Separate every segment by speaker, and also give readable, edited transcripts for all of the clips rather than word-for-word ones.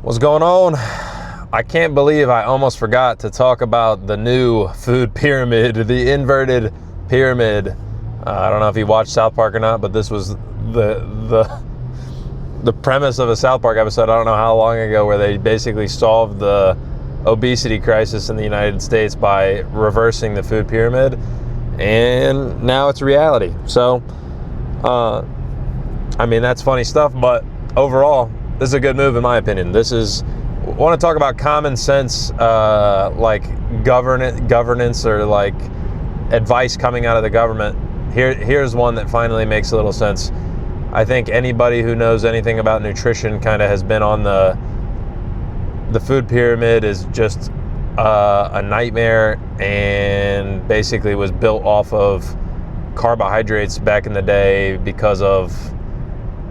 Speaker 1: What's going on? I can't believe I almost forgot to talk about the new food pyramid, the inverted pyramid. I don't know if you watched South Park or not, but this was the premise of a South Park episode, I don't know how long ago, where they basically solved the obesity crisis in the United States by reversing the food pyramid, and now it's reality. So, I mean, that's funny stuff, but overall, this is a good move in my opinion. I want to talk about common sense, like governance or like advice coming out of the government. Here's one that finally makes a little sense. I think anybody who knows anything about nutrition kind of has been on the food pyramid is just a nightmare, and basically was built off of carbohydrates back in the day because of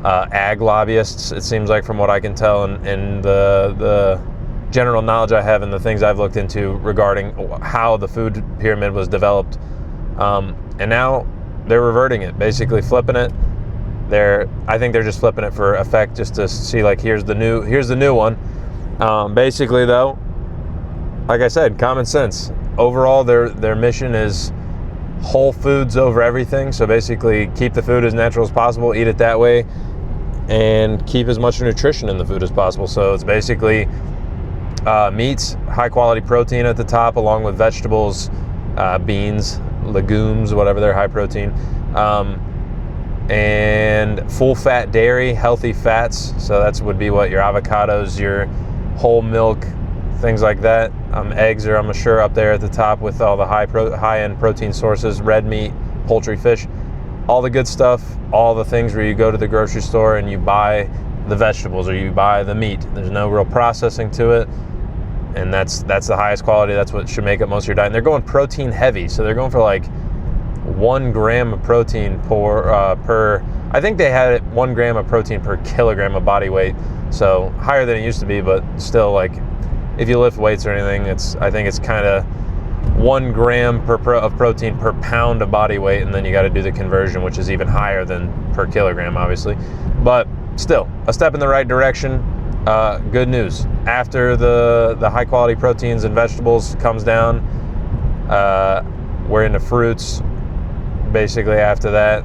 Speaker 1: ag lobbyists, it seems like, from what I can tell, and the general knowledge I have and the things I've looked into regarding how the food pyramid was developed. And now they're reverting it, basically flipping it. I think they're just flipping it for effect, just to see, like, here's the new one. Basically, though, like I said, common sense. Overall, their mission is whole foods over everything. So basically, keep the food as natural as possible, eat it that way, and keep as much nutrition in the food as possible. So it's basically meats, high quality protein at the top, along with vegetables, beans, legumes, whatever they're high protein, and full fat dairy, healthy fats. So that's would be what your avocados, your whole milk, things like that. Eggs are, I'm sure, up there at the top with all the high-end protein sources, red meat, poultry, fish, all the good stuff, all the things where you go to the grocery store and you buy the vegetables or you buy the meat. There's no real processing to it, and that's the highest quality. That's what should make up most of your diet. And they're going protein heavy, so they're going for like 1 gram of protein per I think they had it 1 gram of protein per kilogram of body weight, so higher than it used to be, but still, like, if you lift weights or anything, I think it's kind of 1 gram of protein per pound of body weight, and then you got to do the conversion, which is even higher than per kilogram, obviously. But still, a step in the right direction. Good news. After the high quality proteins and vegetables comes down, we're into fruits. Basically, after that,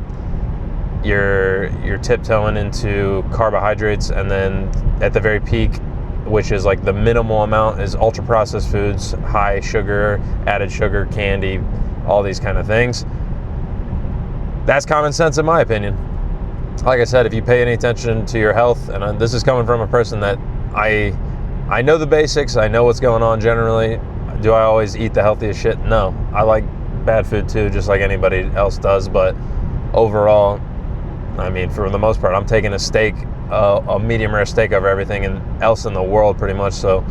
Speaker 1: you're tiptoeing into carbohydrates, and then at the very peak, which is like the minimal amount, is ultra processed foods, high sugar, added sugar, candy, all these kind of things. That's common sense in my opinion. Like I said, if you pay any attention to your health, and this is coming from a person that I know the basics, I know what's going on generally. Do I always eat the healthiest shit? No. I like bad food too, just like anybody else does, but overall, I mean, for the most part, I'm taking a steak, a medium rare steak over everything else in the world, pretty much. So,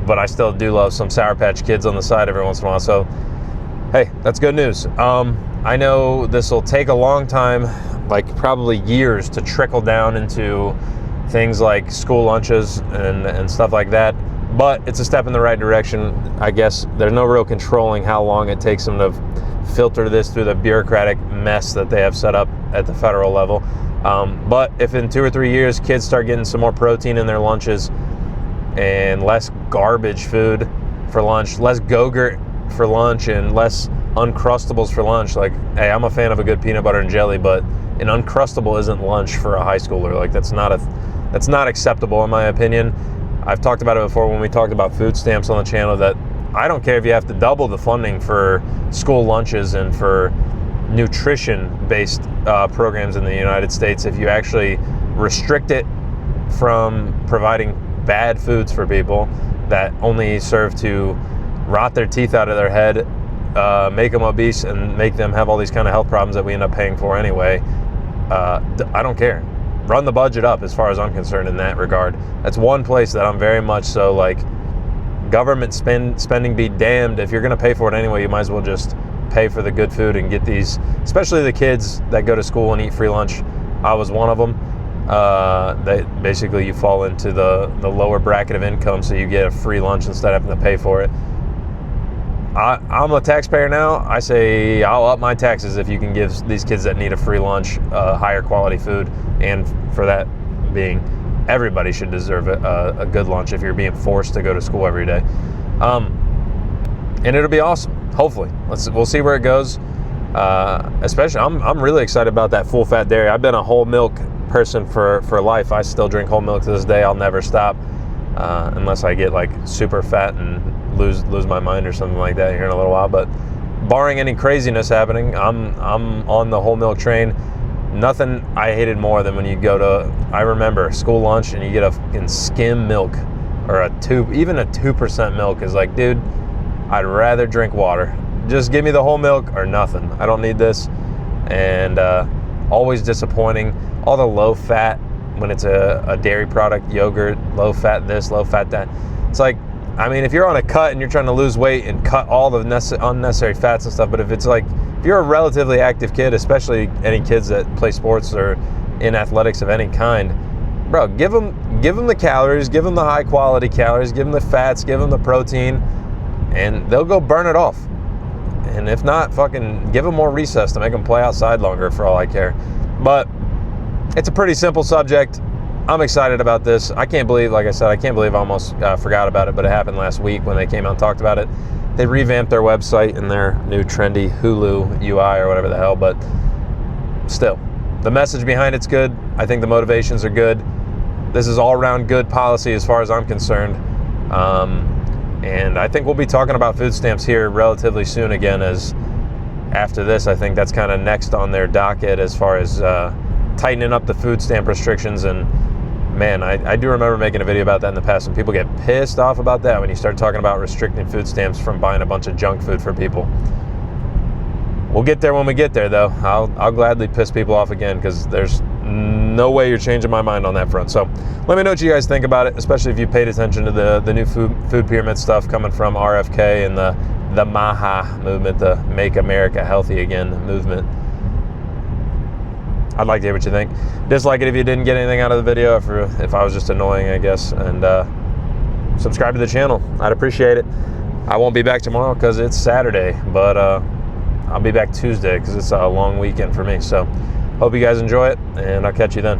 Speaker 1: but I still do love some Sour Patch Kids on the side every once in a while. So, hey, that's good news. I know this will take a long time, like probably years, to trickle down into things like school lunches and stuff like that. But it's a step in the right direction. I guess there's no real controlling how long it takes them to filter this through the bureaucratic mess that they have set up at the federal level. But if in 2 or 3 years kids start getting some more protein in their lunches and less garbage food for lunch, less Go-Gurt for lunch, and less Uncrustables for lunch, like, hey, I'm a fan of a good peanut butter and jelly, but an Uncrustable isn't lunch for a high schooler. Like, that's not acceptable in my opinion. I've talked about it before when we talked about food stamps on the channel, that I don't care if you have to double the funding for school lunches and for nutrition-based programs in the United States. If you actually restrict it from providing bad foods for people that only serve to rot their teeth out of their head, make them obese, and make them have all these kind of health problems that we end up paying for anyway, I don't care. Run the budget up, as far as I'm concerned, in that regard. That's one place that I'm very much so like, government spending be damned. If you're going to pay for it anyway, you might as well just pay for the good food and get these, especially the kids that go to school and eat free lunch. I was one of them. Basically, you fall into the lower bracket of income, so you get a free lunch instead of having to pay for it. I'm a taxpayer now. I say I'll up my taxes if you can give these kids that need a free lunch higher quality food, and for that being everybody should deserve a good lunch if you're being forced to go to school every day. And it'll be awesome. Hopefully, we'll see where it goes. Especially, I'm really excited about that full fat dairy. I've been a whole milk person for life. I still drink whole milk to this day. I'll never stop, unless I get like super fat and lose my mind or something like that here in a little while. But barring any craziness happening, I'm on the whole milk train. Nothing I hated more than when you go to, I remember, school lunch and you get a fucking skim milk or even a 2% milk is like, dude, I'd rather drink water. Just give me the whole milk or nothing. I don't need this. And always disappointing. All the low fat when it's a dairy product, yogurt, low fat this, low fat that. It's like, I mean, if you're on a cut and you're trying to lose weight and cut all the unnecessary fats and stuff, but if it's like, if you're a relatively active kid, especially any kids that play sports or in athletics of any kind, bro, give them the calories, give them the high quality calories, give them the fats, give them the protein, and they'll go burn it off. And if not, fucking give them more recess to make them play outside longer for all I care. But it's a pretty simple subject. I'm excited about this. I can't believe, like I said, I almost forgot about it, but it happened last week when they came out and talked about it. They revamped their website and their new trendy Hulu UI or whatever the hell, but still, the message behind it's good. I think the motivations are good. This is all around good policy as far as I'm concerned. And I think we'll be talking about food stamps here relatively soon again, as after this, I think that's kind of next on their docket as far as tightening up the food stamp restrictions. And man, I do remember making a video about that in the past, and people get pissed off about that when you start talking about restricting food stamps from buying a bunch of junk food for people. We'll get there when we get there, though. I'll gladly piss people off again, because there's no way you're changing my mind on that front. So let me know what you guys think about it, especially if you paid attention to the new food pyramid stuff coming from RFK and the MAHA movement, the Make America Healthy Again movement. I'd like to hear what you think. Dislike it if you didn't get anything out of the video, if I was just annoying, I guess. And subscribe to the channel. I'd appreciate it. I won't be back tomorrow because it's Saturday, but I'll be back Tuesday because it's a long weekend for me. So hope you guys enjoy it, and I'll catch you then.